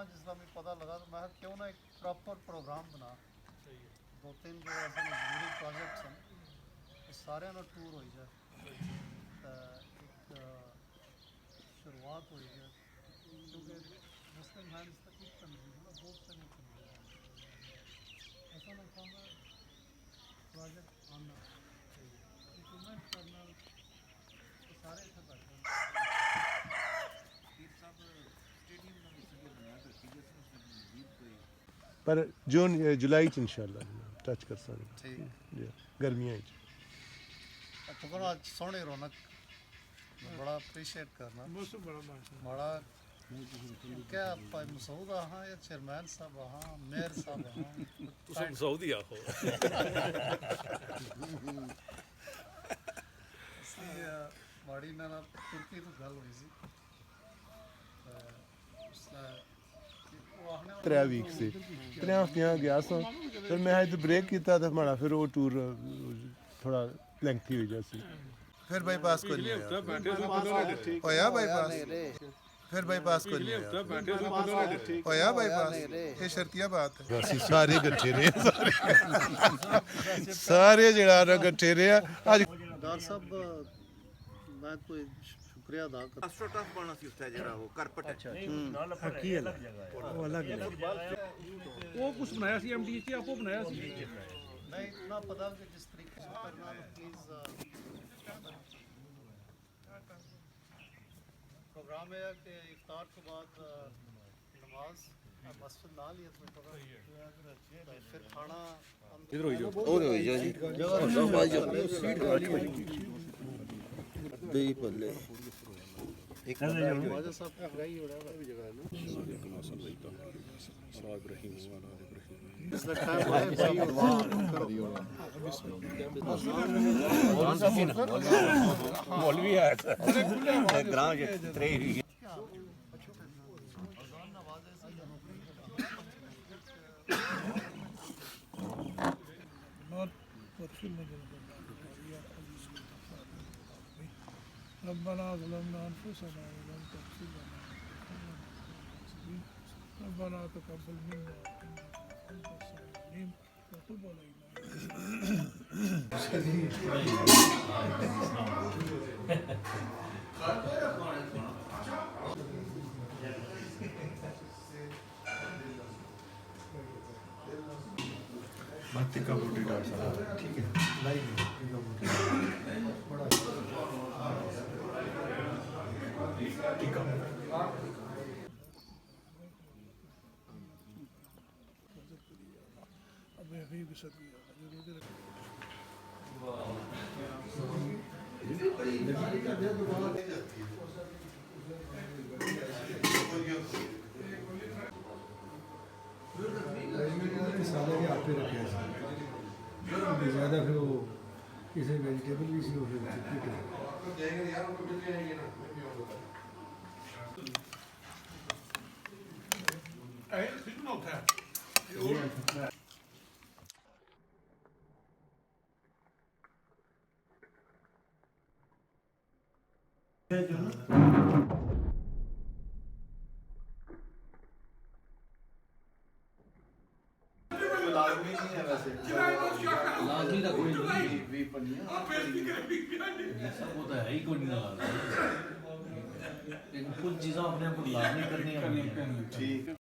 जिस तरह मैं पता लगा तो मैं क्यों ना एक प्रॉपर प्रोग्राम बना 2-3 जो ऐसे जरूरी प्रोजेक्ट्स हैं सारे ना टूर हो जाए एक शुरुआत हो जाए क्योंकि मुस्लिम हैंड्स तक एक तंजीम ना बहुत सारी ऐसा मैं चाहूँगा प्रोजेक्ट आना इम्प्लीमेंट करना सारे इसे बैठे पर जून जुलाई च इंशाल्लाह टच कर सकते गर्मियां तो आज सोहनी रौनक बड़ा अप्रीशिएट करना बड़ा क्या भाई मसूद हाँ या चेयरमैन साहब हाँ मेयर साहब हाँ मसूद ही आखो माड़ी ना तुर्की तो गल हुई सी 3 वीक से 3 हफ्तियां गया सा फिर मैं आज ब्रेक किया तो हमारा फिर वो टूर थोड़ा लेंथी हो जासी फिर बाईपास को नहीं होया बाईपास फिर बाईपास को नहीं होया बाईपास ये शर्तिया बात है सारे गट्ठे रहे सारे जड़ा गट्ठे रहे आज डॉक्टर साहब मैं कोई शुक्रिया अदा कर अस्ट्रोटफ बना सी उससे जरा वो कारपेट अच्छा हकी अलग वो अलग वो कुछ बनाया सी एमडीएच आपको बनाया सी नहीं इतना पता कि जिस तरीके से करना प्लीज प्रोग्राम है कि इफ्तार के बाद नमाज मस्जिद ना लिया तो फिर खाना इधर हो जाओ दही पल्ले एक राजा साहब का रही हो रहा है जगह ना मौलवी है ग्राम के त्रे ربنا ظلمنا أنفسنا ولم تغفر لنا ربنا تقبل منا إنك أنت السميع العليم وتب علينا बातें का बूटी डाल सकते ठीक है लाइव बड़ा सारे के आप पे रखे ज़्यादा फिर वो किसी वेजिटेबल भी सी हो फिर लाजमी नहीं है वैसे लाजमी तो कोई नहीं भी पनिया सब होता है ही कोई नहीं लगा लेकिन कुछ चीज़ें अपने आप को लाजमी करनी है ठीक